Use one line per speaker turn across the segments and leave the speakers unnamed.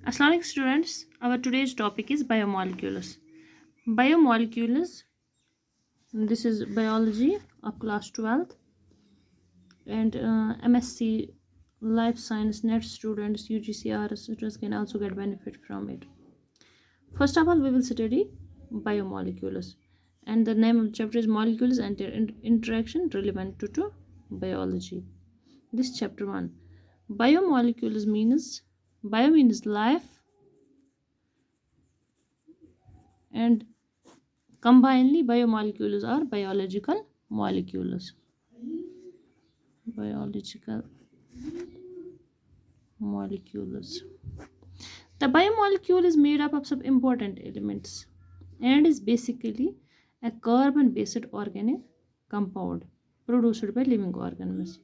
Assalamualaikum students, our today's topic is biomolecules. Biomolecules, this is biology of class 12th and MSc life science net students, UGCR students can also get benefit from it. First of all, we will study biomolecules and the name of the chapter is molecules and their interaction relevant to biology. This chapter 1. Biomolecules means bio means life and combinedly, biomolecules are biological molecules. Biological molecules. The biomolecule is made up of some important elements and is basically a carbon-based organic compound produced by living organisms.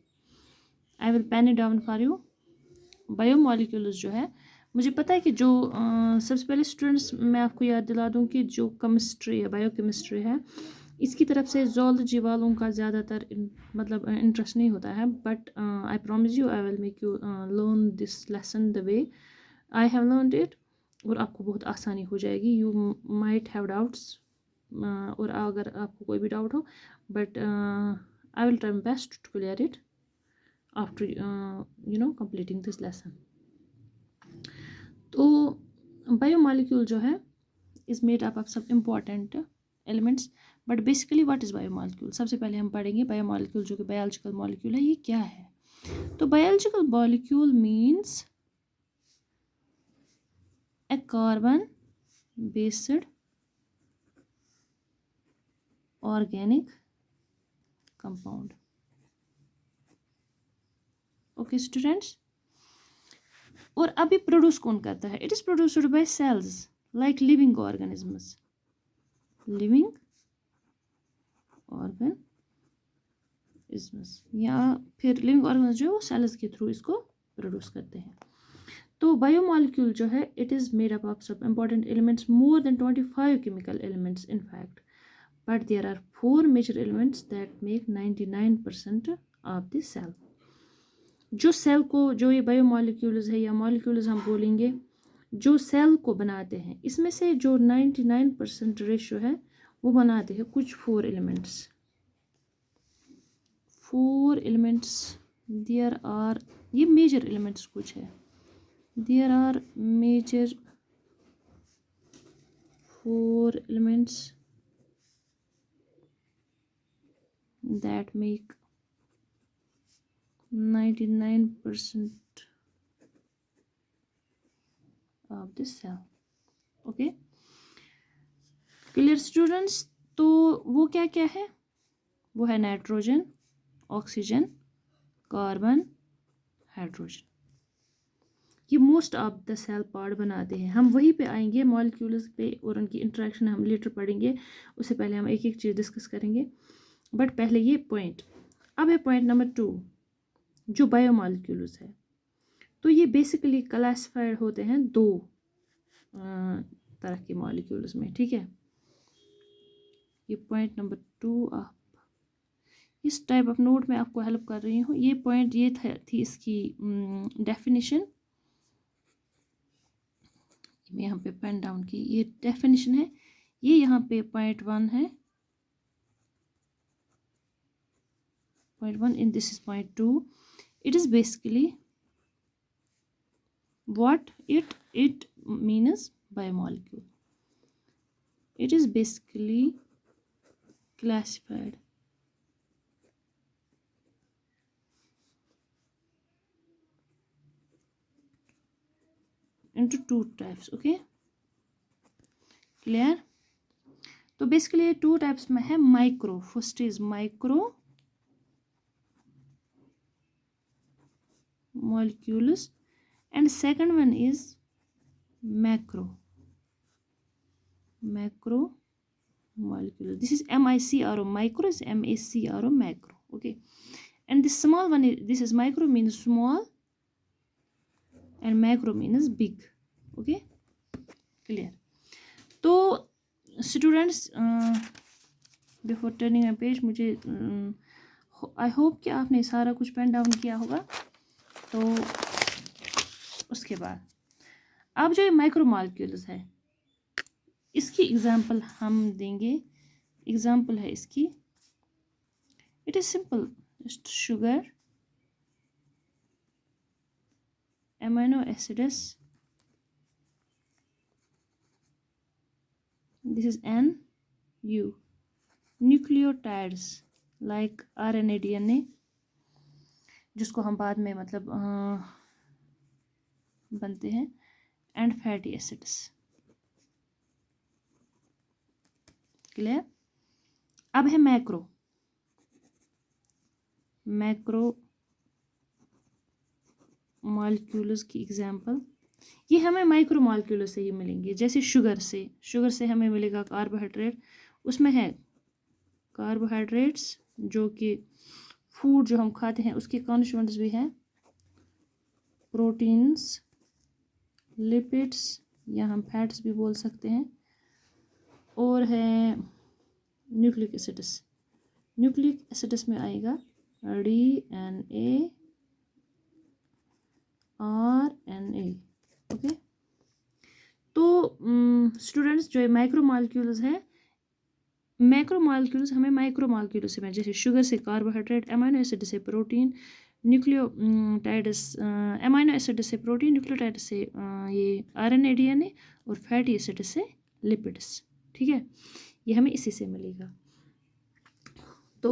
I will pen it down for you. Biomolecules जो है मुझे पता है कि जो सबसे पहले students मैं आपको याद दिला दूं कि जो केमिस्ट्री है बायोकेमिस्ट्री है इसकी तरफ से जोलॉजी वालों का ज़्यादातर मतलब इंटरेस्ट नहीं होता है but I promise you I will make you learn this lesson the way I have learned it और आपको बहुत आसानी हो जाएगी यू माइट हैव डाउट्स और अगर आपको कोई भी डाउट हो but I will try best to clear it after completing this lesson. तो बायोमोलिक्यूल जो है इज मेड अप ऑफ सब important elements but basically what is biomolecule सबसे पहले हम पढ़ेंगे बायोमोलिक्यूल जो कि बायोलॉजिकल मॉलिक्यूल है ये क्या है तो biological molecule means a carbon based organic compound okay students और अभी प्रोड्यूस कौन करता है it is produced by cells like living organisms या फिर लिविंग ऑर्गेनिज्म जो है वो सेल्स के थ्रू इसको प्रोड्यूस करते हैं तो बायोमोलिक्यूल जो है it is made up of सब important elements more than 25 chemical elements in fact but there are 4 major elements that make 99% of the cell जो सेल को जो ये बायोमोलिक्यूल्स है या मॉलिक्यूल्स हम बोलेंगे जो सेल को बनाते हैं इसमें से जो 99% रेशियो है वो बनाते हैं कुछ 4 एलिमेंट्स देयर आर ये मेजर एलिमेंट्स कुछ है there are major 4 elements that make 99% of the cell okay clear students तो वो क्या क्या है वो है नाइट्रोजन ऑक्सीजन कार्बन हाइड्रोजन ये most of the cell part बनाते हैं हम वहीं पे आएंगे मॉलिक्यूल्स पे और उनकी इंटरेक्शन हम लेटर पढ़ेंगे उससे पहले हम एक एक चीज़ डिस्कस करेंगे बट पहले ये पॉइंट अब है पॉइंट नंबर 2 जो बायोमोलिक्यूल्स है तो ये बेसिकली क्लासिफाइड होते हैं 2 तरह के मॉलिक्यूल्स में ठीक है ये पॉइंट नंबर 2 आप इस टाइप ऑफ नोट में आपको हेल्प कर रही हूँ ये पॉइंट ये थी इसकी डेफिनेशन मैं यहाँ पे पेन डाउन की ये डेफिनेशन है ये यहाँ पे पॉइंट 1 है point 1 and this is point 2 it is basically what it means biomolecule it is basically classified into 2 types okay clear तो basically 2 types में है micro first is micro molecules and second one is macro molecule this is MICRO micro is MACRO macro okay and this small one is this is micro means small and macro means big okay clear तो students before turning a page मुझे I hope कि आपने सारा कुछ pen down किया होगा तो उसके बाद अब जो ये माइक्रो मॉलिक्यूल्स है, इसकी एग्जांपल हम देंगे। एग्जांपल है इसकी, it is simple, just sugar, amino acids, this is NU, nucleotides like RNA DNA, जिसको हम बाद में मतलब बनते हैं, एंड फैटी एसिड्स। क्लियर? अब है मैक्रो मॉलिक्यूल्स की एग्जांपल। ये हमें माइक्रो मॉलिक्यूल से ही मिलेंगे, जैसे शुगर से हमें मिलेगा कार्बोहाइड्रेट, उसमें है कार्बोहाइड्रेट्स जो कि फूड जो हम खाते हैं उसके कॉन्स्टिट्यूएंट्स भी हैं, प्रोटीन्स, लिपिड्स या हम फैट्स भी बोल सकते हैं, और है न्यूक्लिक एसिड्स। न्यूक्लिक एसिड्स में आएगा DNA, RNA। ओके, तो स्टूडेंट्स जो माइक्रो मॉलिक्यूल्स है, मैक्रो मॉलिक्यूल्स हमें माइक्रो मॉलिक्यूल्स से, जैसे शुगर से कार्बोहाइड्रेट, अमीनो एसिड से प्रोटीन, न्यूक्लियोटाइड्स, अमीनो एसिड से प्रोटीन, न्यूक्लियोटाइड से ये RNA DNA, और फैटी एसिड से लिपिड्स। ठीक है, ये हमें इसी से मिलेगा। तो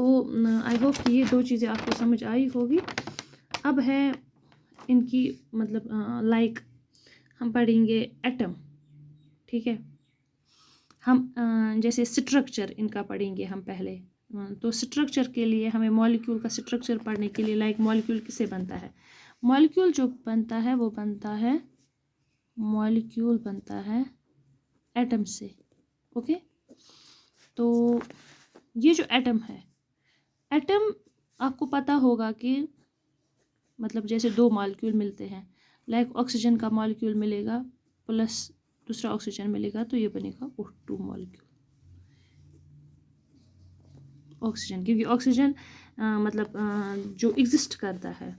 आई होप कि ये दो चीज़ें आपको समझ आई होगी। अब है इनकी मतलब लाइक हम पढ़ेंगे एटम। ठीक है, हम जैसे स्ट्रक्चर इनका पढ़ेंगे हम पहले। तो स्ट्रक्चर के लिए हमें मॉलिक्यूल का स्ट्रक्चर पढ़ने के लिए, लाइक मॉलिक्यूल किससे बनता है, मॉलिक्यूल जो बनता है वो बनता है, मॉलिक्यूल बनता है एटम से। ओके, तो ये जो एटम है, एटम आपको पता होगा कि मतलब जैसे दो मॉलिक्यूल मिलते हैं, लाइक ऑक्सीजन का मॉलिक्यूल मिलेगा प्लस दूसरा ऑक्सीजन मिलेगा, तो ये बनेगा O2 मॉलिक्यूल, ऑक्सीजन। क्योंकि ऑक्सीजन मतलब जो एग्जिस्ट करता है,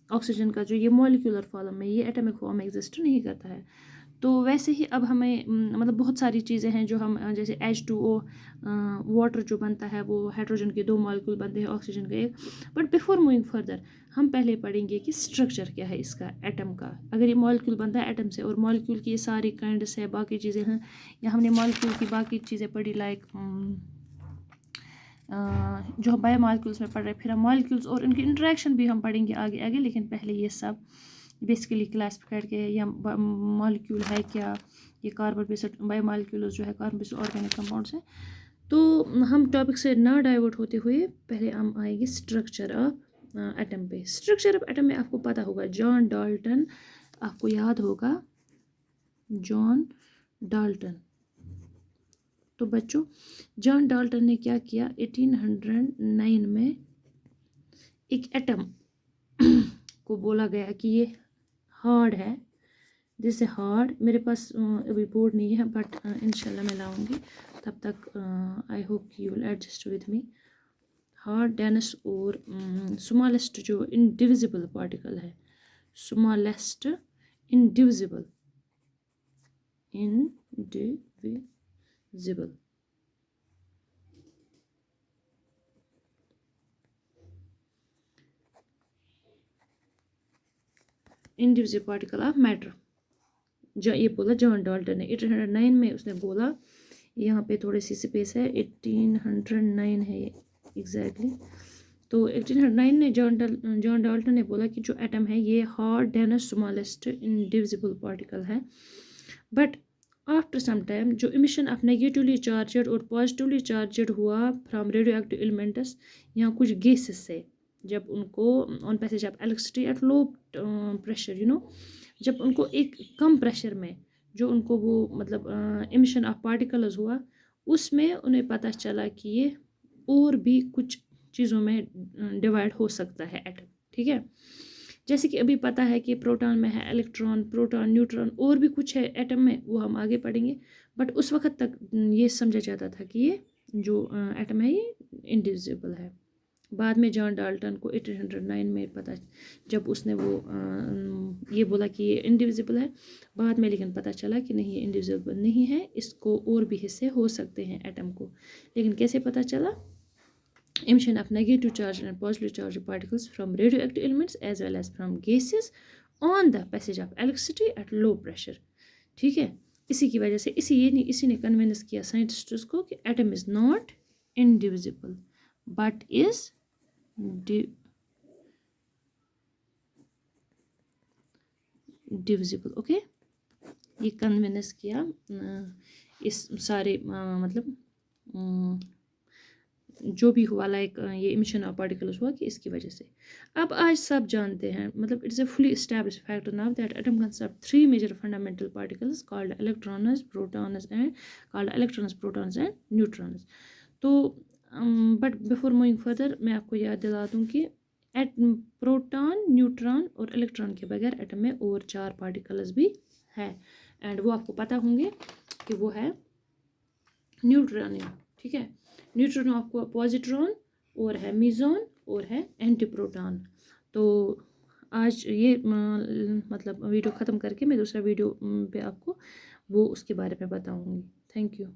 ऑक्सीजन का जो ये मॉलिक्यूलर फॉर्म में, ये एटॉमिक फॉर्म में एग्जिस्ट नहीं करता है। तो वैसे ही अब हमें मतलब बहुत सारी चीज़ें हैं जो हम जैसे H2O, वाटर जो बनता है वो हाइड्रोजन के दो मॉलिक्यूल बनते हैं, ऑक्सीजन का एक। बट बिफोर मूविंग फर्दर हम पहले पढ़ेंगे कि स्ट्रक्चर क्या है इसका, एटम का। अगर ये मॉलिक्यूल बनता है एटम से, और मॉलिक्यूल की ये सारी काइंड्स है, बाकी चीज़ें हैं, या हमने मॉलिक्यूल की बाकी चीज़ें पढ़ी, लाइक जो हम बायोमॉलिक्यूल्स में पढ़ रहे हैं, फिर हम मॉलिक्यूल्स और उनकी इंटरेक्शन भी हम पढ़ेंगे आगे आगे। लेकिन पहले ये सब बेसिकली क्लासिफाइड के, या मॉलिक्यूल है क्या, ये कार्बन बेस्ड बायोमॉलिक्यूल्स जो है कार्बन बेस्ड ऑर्गेनिक कंपाउंड्स हैं। तो हम टॉपिक से ना डाइवर्ट होते हुए पहले हम आएंगे स्ट्रक्चर ऑफ एटम पे। स्ट्रक्चर ऑफ एटम में आपको पता होगा जॉन डाल्टन, आपको याद होगा जॉन डाल्टन। तो बच्चों, जॉन डाल्टन ने क्या किया, 1809 में एक एटम को बोला गया कि ये हार्ड है, दिस हार्ड। मेरे पास अभी बोर्ड नहीं है, बट इंशाल्लाह मैं लाऊंगी, तब तक आई होप कि you will adjust with me. Hard, dense और स्मॉलेस्ट जो इनडिविजिबल पार्टिकल है, smallest indivisible indivisible particle of matter, जो ये बोला जॉन डाल्टन ने 1809 में। उसने बोला, यहाँ पे थोड़ी सी स्पेस है, 1809 है ये एग्जैक्टली। तो 1809 में जॉन डाल्टन ने बोला कि जो एटम है ये hard, dense, smallest indivisible particle है। बट आफ्टर सम टाइम जो इमिशन ऑफ नेगेटिवली चार्जड और पॉजिटिवली चार्जड हुआ फ्रॉम रेडियो एक्टिव एलिमेंट्स, यहाँ कुछ गैसेस से, जब उनको on passage of electricity at low pressure, जब उनको एक कम प्रेशर में जो उनको वो मतलब इमिशन ऑफ पार्टिकल्स हुआ, उसमें उन्हें पता चला कि ये और भी कुछ चीज़ों में डिवाइड हो सकता है एटम। ठीक है, जैसे कि अभी पता है कि प्रोटॉन में है इलेक्ट्रॉन, प्रोटॉन, न्यूट्रॉन, और भी कुछ है एटम में, वो हम आगे पढ़ेंगे। बट उस वक्त तक ये समझा जाता था कि ये जो एटम है ये इंडिविजिबल है, बाद में जॉन डाल्टन को 1809 में पता, जब उसने वो ये बोला कि ये इंडिविजिबल है, बाद में लेकिन पता चला कि नहीं ये इंडिविजिबल नहीं है, इसको और भी हिस्से हो सकते हैं एटम को। लेकिन कैसे पता चला? emission of negative charge and positive charge particles from radioactive elements as well as from gases on the passage of electricity at low pressure। ठीक है, इसी की वजह से इसी ने कन्विंस किया साइंटिस्ट्स को कि atom is not indivisible but is divisible. Okay, ये कन्विंस किया इस सारे मतलब जो भी हुआ लाइक ये इमिशन ऑफ पार्टिकल्स हुआ कि इसकी वजह से। अब आज सब जानते हैं, मतलब it's a fully establish fact now that atom consist of 3 major fundamental particles called electrons, protons and neutrons. तो बट बिफोर मूविंग फर्दर मैं आपको याद दिला दूं कि प्रोटॉन, न्यूट्रॉन और इलेक्ट्रॉन के बगैर एटम में और 4 पार्टिकल्स भी है, एंड वो आपको पता होंगे कि वो है न्यूट्रॉनियम। ठीक है, न्यूट्रॉन आपको पॉजिट्रॉन और है मीजॉन और है एंटीप्रोटॉन। तो आज ये मतलब वीडियो ख़त्म करके मैं दूसरा वीडियो पे आपको वो उसके बारे में बताऊंगी। Thank you.